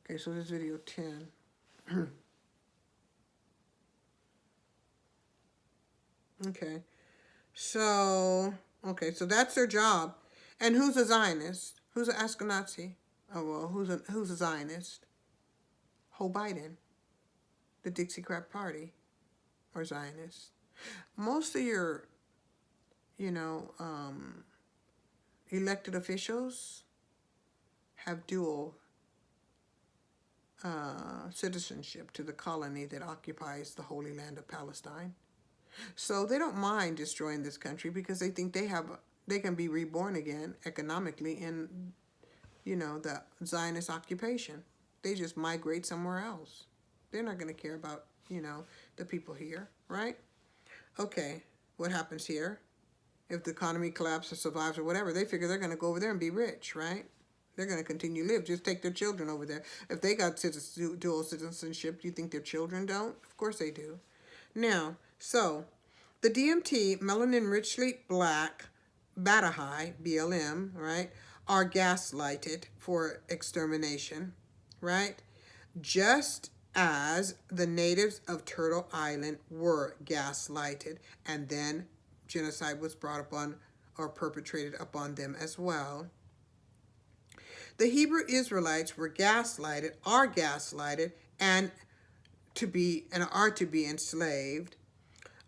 Okay, so this is video 10. Okay, so that's their job. And who's a Zionist? Who's an Ashkenazi? Oh well, who's a Zionist? Joe Biden, the Dixiecrat Party, or Zionist. Most of your, you know, elected officials have dual citizenship to the colony that occupies the Holy Land of Palestine. So they don't mind destroying this country because they think they can be reborn again economically in, the Zionist occupation. They just migrate somewhere else. They're not going to care about, the people here, right? Okay, what happens here? If the economy collapses or survives or whatever, they figure they're going to go over there and be rich, right? They're going to continue to live. Just take their children over there. If they got dual citizenship, do you think their children don't? Of course they do. Now, so the DMT, melanin richly black, Batahi, BLM, right, are gaslighted for extermination, right? Just as the natives of Turtle Island were gaslighted, and then genocide was brought upon or perpetrated upon them as well. The Hebrew Israelites are gaslighted, and are to be enslaved,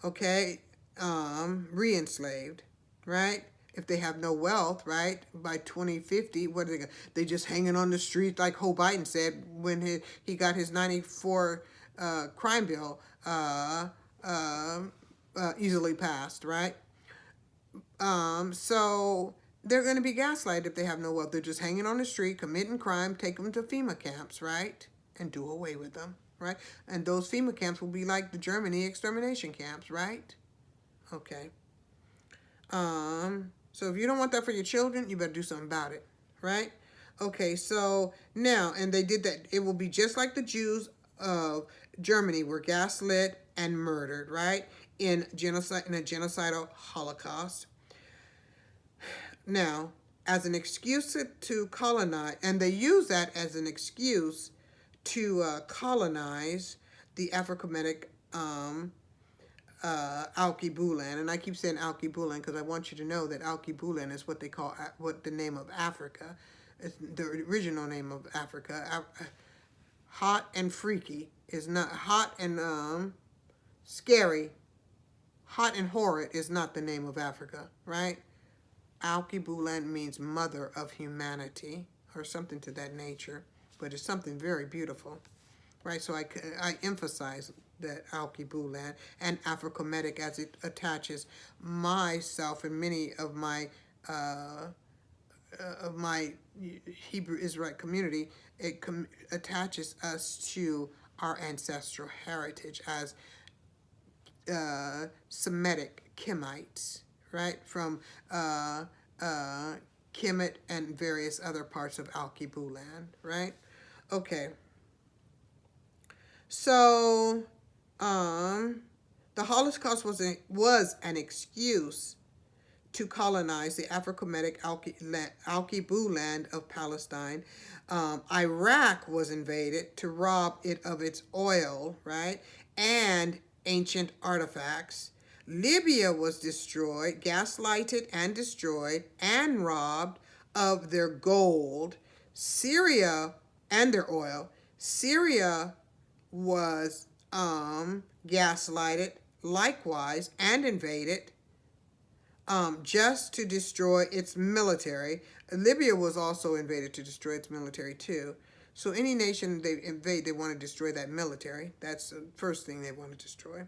okay, re-enslaved, right? If they have no wealth, right, by 2050, what are they going to? They just hanging on the street, like Joe Biden said when he got his 94 crime bill easily passed, right? So they're going to be gaslighted if they have no wealth. They're just hanging on the street, committing crime, take them to FEMA camps, right, and do away with them, right? And those FEMA camps will be like the Germany extermination camps, right? Okay. So if you don't want that for your children, you better do something about it, right? Okay, so now, and they did that. It will be just like the Jews of Germany were gaslit and murdered, right? In a genocidal Holocaust. Now, as an excuse to colonize, and they use that as an excuse to colonize the Afro-Kemetic Alkebulan, and I keep saying Alkebulan because I want you to know that Alkebulan is what they call what the name of Africa. It's the original name of Africa. Hot and freaky is not hot and scary. Hot and horrid is not the name of Africa, right? Alkebulan means mother of humanity or something to that nature, but it's something very beautiful, right? So I emphasize that Alkebulan and Afro-Kemetic as it attaches myself and many of my Hebrew Israelite community. It attaches us to our ancestral heritage as Semitic Kemites, right? From Kemet and various other parts of Alkebulan, right? Okay. So, the Holocaust was an excuse to colonize the Afro-Kemetic Alkebulan of Palestine. Iraq was invaded to rob it of its oil, right? And ancient artifacts. Libya was destroyed, gaslighted and destroyed, and robbed of their gold. Syria and their oil. Syria was gaslighted likewise and invaded just to destroy its military. Libya was also invaded to destroy its military too. So any nation they invade, they want to destroy that military. That's the first thing they want to destroy.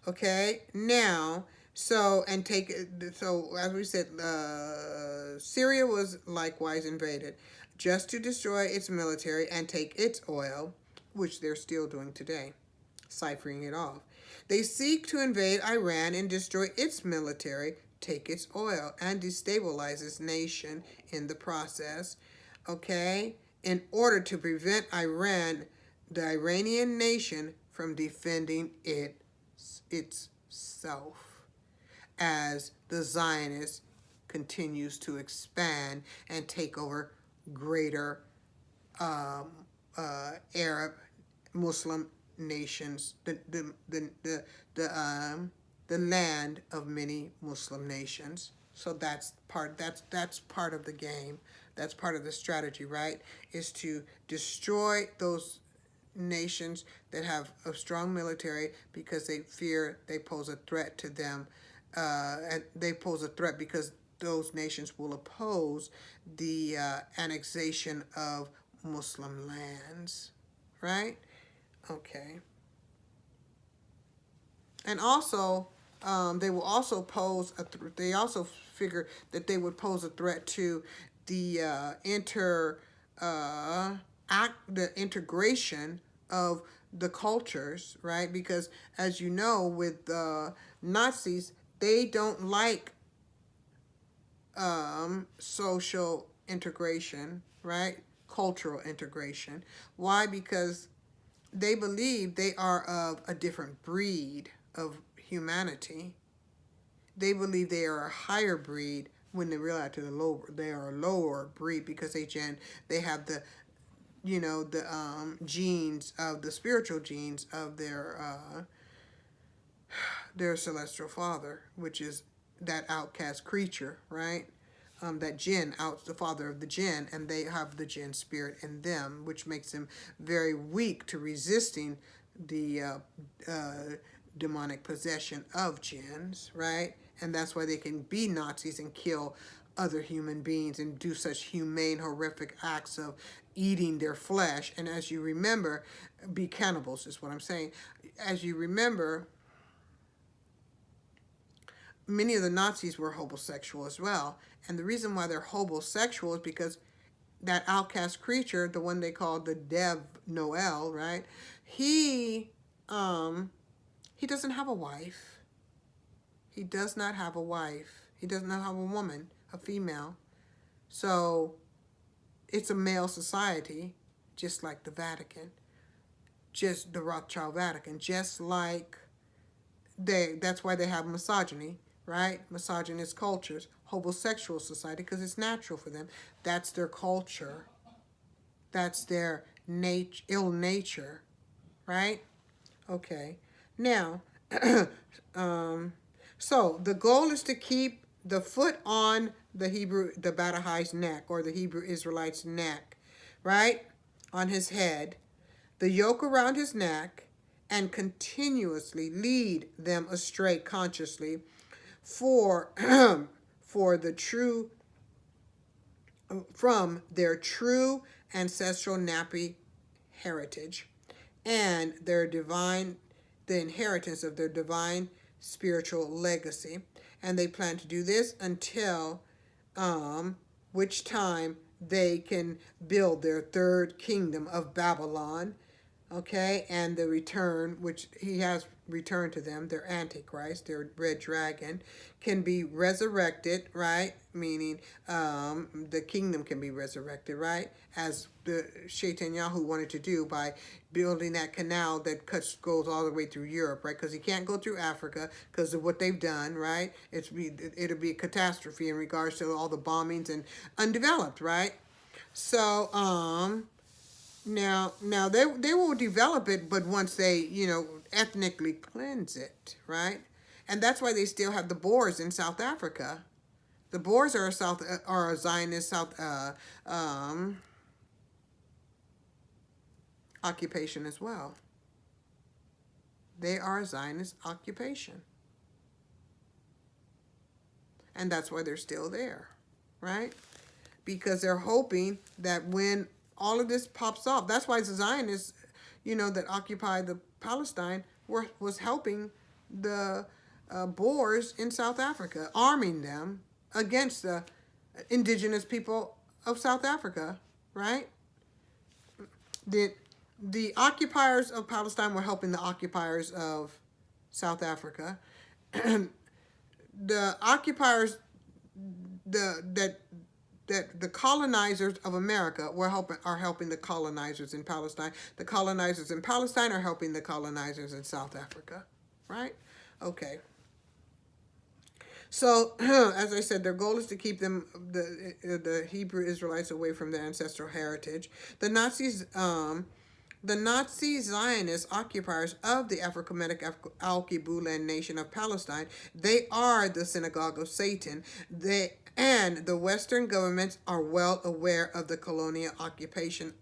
Okay, now, so as we said, Syria was likewise invaded just to destroy its military and take its oil, which they're still doing today, ciphering it off. They seek to invade Iran and destroy its military, take its oil, and destabilize its nation in the process, okay, in order to prevent the Iranian nation, from defending itself as the Zionist continues to expand and take over greater Arab, Muslim nations, the land of many Muslim nations. So that's part of the game. That's part of the strategy, right? Is to destroy those nations that have a strong military because they fear they pose a threat to them, and they pose a threat because those nations will oppose the annexation of Muslim lands, right? Okay. And also, they will also pose they also figure that they would pose a threat to the the integration of the cultures, right? Because as you know, with Nazis, they don't like social integration, right? Cultural integration. Why? Because they believe they are of a different breed of humanity. They believe they are a higher breed when they realize they are a lower breed because they have the genes of the spiritual genes of their celestial father, which is that outcast creature, right? That jinn, the father of the jinn, and they have the jinn spirit in them, which makes them very weak to resisting the demonic possession of jinns, right? And that's why they can be Nazis and kill other human beings and do such humane, horrific acts of eating their flesh. And as you remember, be cannibals is what I'm saying. As you remember, many of the Nazis were homosexual as well. And the reason why they're homosexual is because that outcast creature, the one they called the Dev Noel, right? He doesn't have a wife. He does not have a wife. He does not have a woman, a female. So it's a male society, just like the Vatican, just the Rothschild Vatican, just like that's why they have misogyny, right? Misogynist cultures, homosexual society, because it's natural for them. That's their culture. That's their ill nature, right? Okay. Now, so the goal is to keep the foot on the Badahai's neck, or the Hebrew Israelite's neck, right? On his head, the yoke around his neck, and continuously lead them astray consciously for the true from their true ancestral Napi heritage and the inheritance of their divine spiritual legacy. And they plan to do this until which time they can build their third kingdom of Babylon, okay, and the return, which he has returned to them, their Antichrist, their red dragon, can be resurrected, right? Meaning the kingdom can be resurrected, right? As the Shaitanyahu wanted to do by building that canal that goes all the way through Europe, right? Because he can't go through Africa because of what they've done, right? It'll be a catastrophe in regards to all the bombings and undeveloped, right? So, now they will develop it, but once they, ethnically cleanse it, right? And that's why they still have the Boers in South Africa. The Boers are a Zionist occupation as well. They are a Zionist occupation. And that's why they're still there, right? Because they're hoping that when all of this pops off, that's why the Zionists, that occupy the Palestine was helping the Boers in South Africa, arming them against the indigenous people of South Africa, right? The occupiers of Palestine were helping the occupiers of South Africa. The occupiers, the colonizers of America are helping the colonizers in Palestine. The colonizers in Palestine are helping the colonizers in South Africa, right? Okay. So, as I said, their goal is to keep the Hebrew Israelites away from their ancestral heritage. The Nazi Zionist occupiers of the Afro-Kemetic Al-Kibulan nation of Palestine, they are the synagogue of Satan. And the Western governments are well aware of the colonial occupation,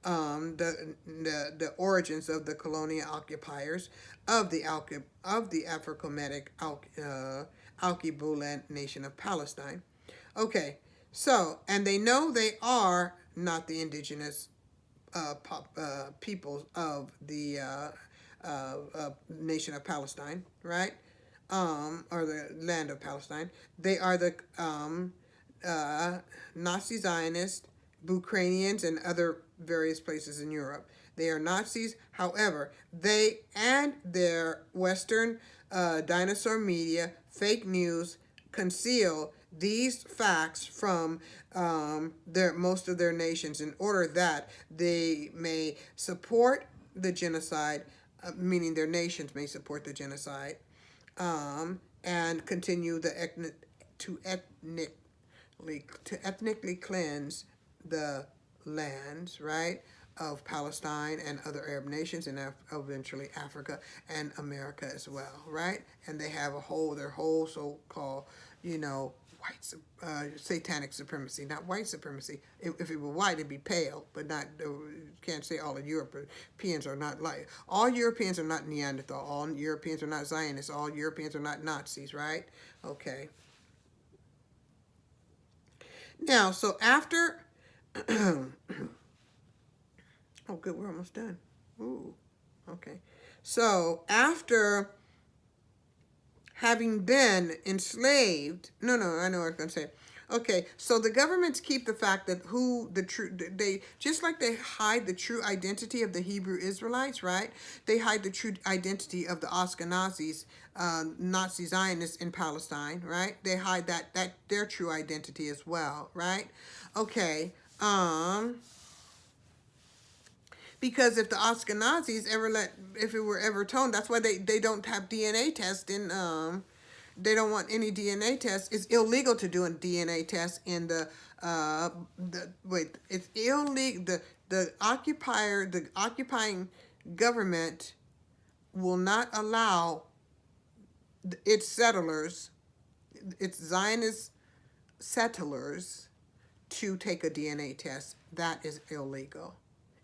the origins of the colonial occupiers of the Afro-Kemetic Al-Kibulan nation of Palestine. Okay, so, and they know they are not the indigenous peoples of the nation of Palestine, right? Or the land of Palestine. They are the Nazi Zionists, Ukrainians, and other various places in Europe. They are Nazis. However, they and their Western dinosaur media, fake news, conceal these facts from most of their nations in order that they may support the genocide, meaning their nations may support the genocide, and continue to ethnically cleanse the lands, right, of Palestine and other Arab nations, and eventually Africa and America as well, right? And they have their whole so-called, white satanic supremacy, not white supremacy. If it were white, it'd be pale, but not. Can't say all of Europeans are not like. All Europeans are not Neanderthal. All Europeans are not Zionists. All Europeans are not Nazis, right? Okay. Now, so after. Oh, good. We're almost done. Ooh. Okay. So after having been enslaved, I know what I was going to say. Okay, so the governments keep the fact that they, just like they hide the true identity of the Hebrew Israelites, right? They hide the true identity of the Ashkenazis, Nazi Zionists in Palestine, right? They hide that their true identity as well, right? Okay, because if the Ashkenazis if it were ever told, that's why they don't have DNA tests in, they don't want any DNA tests. It's illegal to do a DNA test in it's illegal. The occupying government will not allow its settlers, its Zionist settlers, to take a DNA test. That is illegal.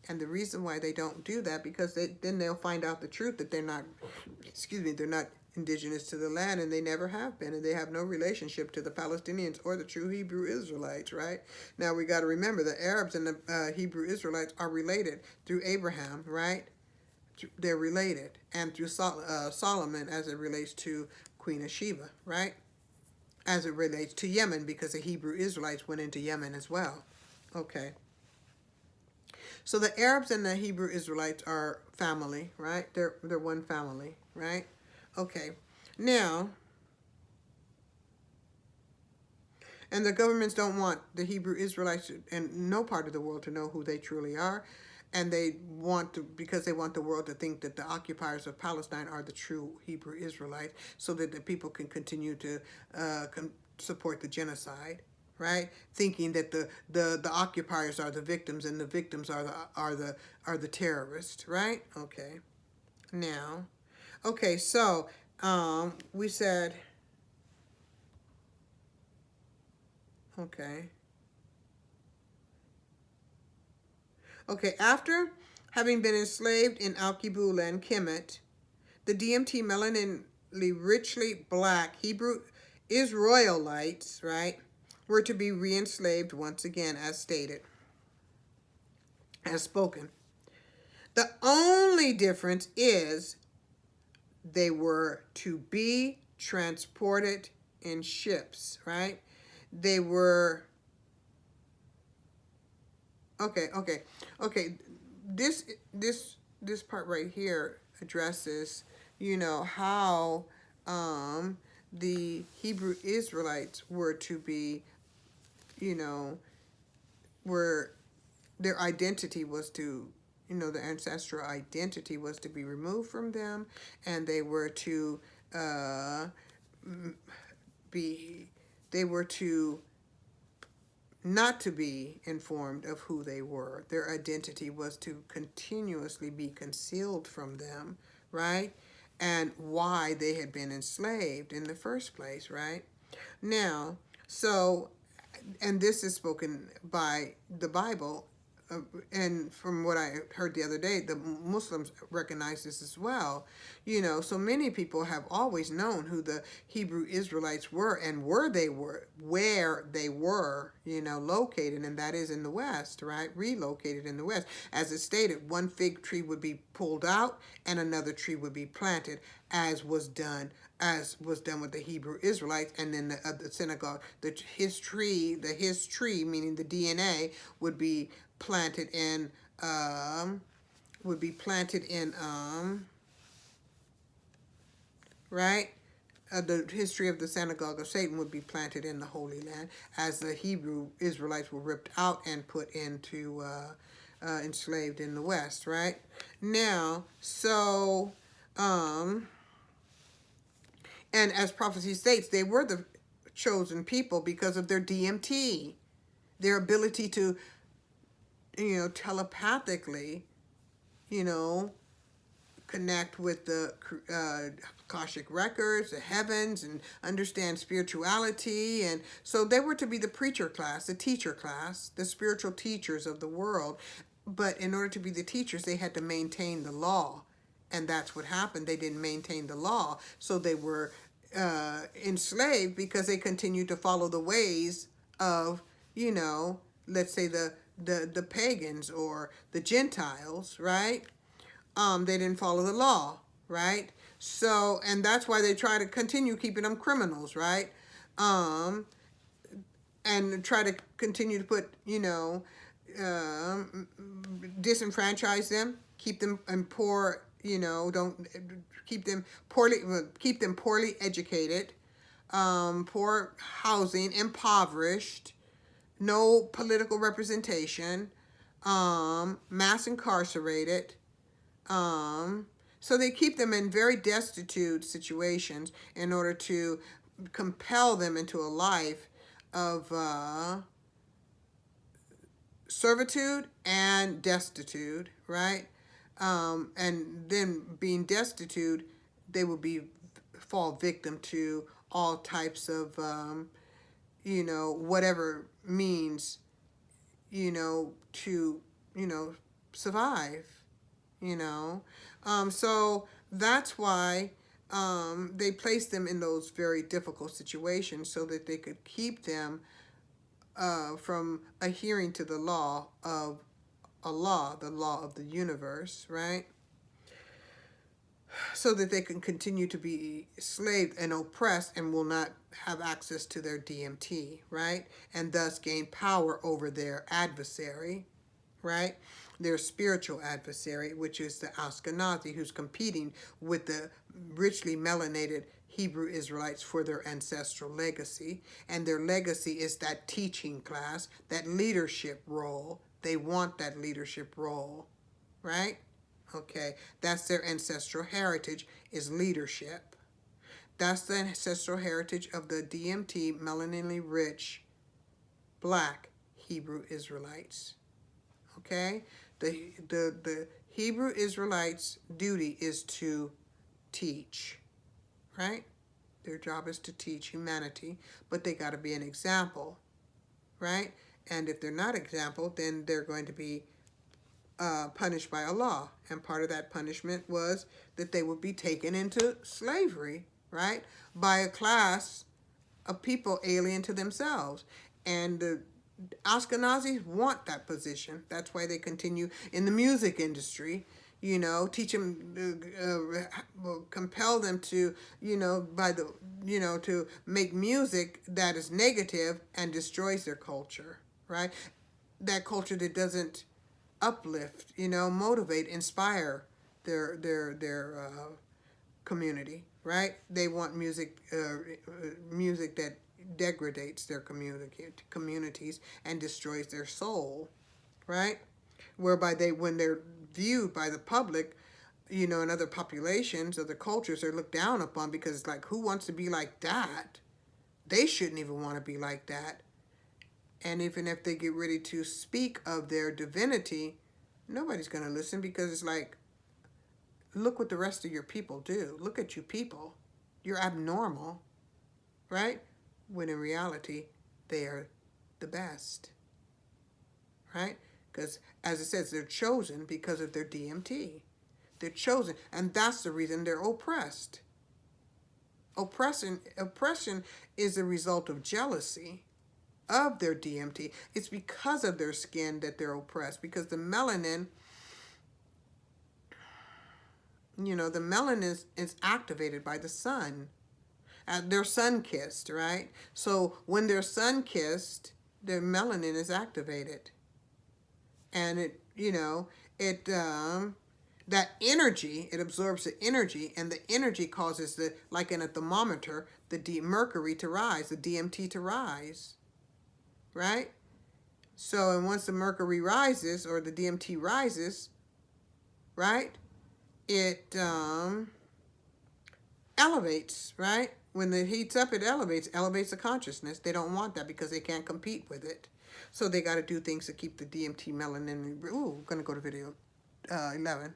And the reason why they don't do that, because then they'll find out the truth that they're not indigenous to the land, and they never have been, and they have no relationship to the Palestinians or the true Hebrew Israelites, right? Now, we got to remember the Arabs and the Hebrew Israelites are related through Abraham, right? They're related, and through Solomon as it relates to Queen of Sheba, right? As it relates to Yemen, because the Hebrew Israelites went into Yemen as well. Okay. So the Arabs and the Hebrew Israelites are family, right? They're one family, right? Okay. Now, and the governments don't want the Hebrew Israelites and no part of the world to know who they truly are. And they want to, because they want the world to think that the occupiers of Palestine are the true Hebrew Israelites, so that the people can continue to support the genocide, right? Thinking that the occupiers are the victims and the victims are the terrorists, right? Okay. Now, okay, so we said, okay. Okay, after having been enslaved in Al-Kibula and Kemet, the DMT melaninly richly black Hebrew Israelites, right, were to be re-enslaved once again, as stated, as spoken. The only difference is they were to be transported in ships, right? They were... Okay. This part right here addresses, how the Hebrew Israelites were to be, were their identity was to, the ancestral identity was to be removed from them, and they were to be, they were to not to be informed of who they were. Their identity was to continuously be concealed from them, right? And why they had been enslaved in the first place, right? Now, so, and this is spoken by the Bible, and from what I heard the other day, the Muslims recognize this as well. You know, so many people have always known who the Hebrew Israelites were and where they were, you know, located, and that is in the West, right? Relocated in the West. As it stated, one fig tree would be pulled out and another tree would be planted, as was done with the Hebrew Israelites. And then the synagogue, his tree, meaning the DNA, would be planted in right, the history of the synagogue of Satan would be planted in the Holy Land, as the Hebrew Israelites were ripped out and put into enslaved in the West, right? Now, so and as prophecy states, they were the chosen people because of their DMT, their ability to, you know, telepathically, you know, connect with the Akashic records, the heavens, and understand spirituality. And so they were to be the preacher class, the teacher class, the spiritual teachers of the world. But in order to be the teachers, they had to maintain the law. And that's what happened. They didn't maintain the law. So they were enslaved because they continued to follow the ways of, you know, let's say the pagans or the Gentiles, right? They didn't follow the law, right? So, and that's why they try to continue keeping them criminals, right? And try to continue to put, you know, disenfranchise them, keep them in poor, you know, don't keep them poorly educated, poor housing, impoverished, no political representation, mass incarcerated. So they keep them in very destitute situations in order to compel them into a life of servitude and destitute, right? And then being destitute, they will fall victim to all types of, you know, whatever means, you know, to, you know, survive, you know. So that's why they placed them in those very difficult situations so that they could keep them from adhering to the law of Allah, the law of the universe, right? So that they can continue to be enslaved and oppressed and will not have access to their DMT, right? And thus gain power over their adversary, right? Their spiritual adversary, which is the Ashkenazi, who's competing with the richly melanated Hebrew Israelites for their ancestral legacy. And their legacy is that teaching class, that leadership role. They want that leadership role, right? Okay, that's their ancestral heritage, is leadership. That's the ancestral heritage of the DMT, melaninely rich, black Hebrew Israelites. Okay, the Hebrew Israelites' duty is to teach, right? Their job is to teach humanity, but they got to be an example, right? And if they're not example, then they're going to be punished by Allah. And part of that punishment was that they would be taken into slavery, right? By a class of people alien to themselves. And the Ashkenazis want that position. That's why they continue in the music industry, you know, teach them, compel them to, you know, to make music that is negative and destroys their culture, right? That culture that doesn't uplift, you know, motivate, inspire their community, right? They want music that degrades their communities and destroys their soul, right? Whereby when they're viewed by the public, you know, and other populations, other cultures, are looked down upon because it's like, who wants to be like that? They shouldn't even want to be like that. And even if they get ready to speak of their divinity, nobody's going to listen, because it's like, look what the rest of your people do. Look at you people. You're abnormal, right? When in reality, they are the best, right? Because as it says, they're chosen because of their DMT. They're chosen, and that's the reason they're oppressed. Oppression is a result of jealousy of their DMT. It's because of their skin that they're oppressed, because the melanin, the melanin is activated by the sun. They're sun-kissed, right? So when they're sun-kissed, their melanin is activated. And that energy, it absorbs the energy, and the energy causes, like in a thermometer, the mercury to rise, the DMT to rise, right? So, and once the mercury rises, or the DMT rises, right, it elevates, right? When it heats up, it elevates the consciousness. They don't want that because they can't compete with it. So they got to do things to keep the DMT melanin. Ooh, going to go to video 11.